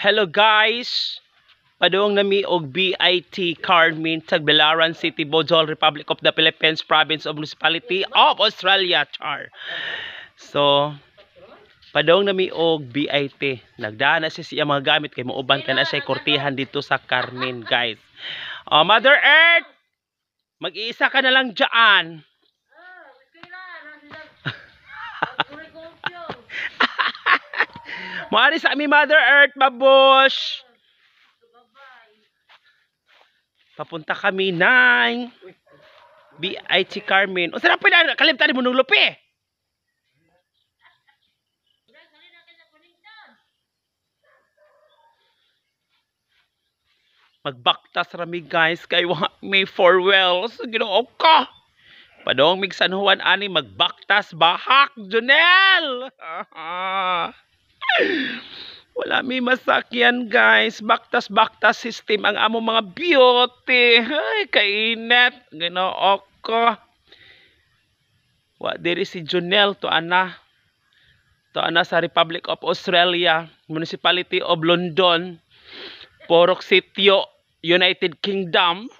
Hello guys! Padung nami og BIT Carmen Tagbilaran City, Bohol, Republic of the Philippines, Province of Municipality of Australia, char. So, padung nami og BIT. Nagdaan na siya mga gamit kay muuban ka na siya kurtihan dito sa Carmen, guys. Mother Earth, mag-iisa ka na lang dyan. Maari sa aming Mother Earth, babush. Papunta kami ng BIT Carmen. O sarap na kalimtan mo nung lupi. Magbaktas rami guys kay may four wells. Ginoo ka. Padong mig San Juan ani magbaktas bahak Jonel. Wala may masakyan guys. Baktas system ang amo mga beauty. Ay kainit. Ginoo ka. Wa diri si Jonel to ana sa Republic of Australia, Municipality of London, Porok Sitio, United Kingdom.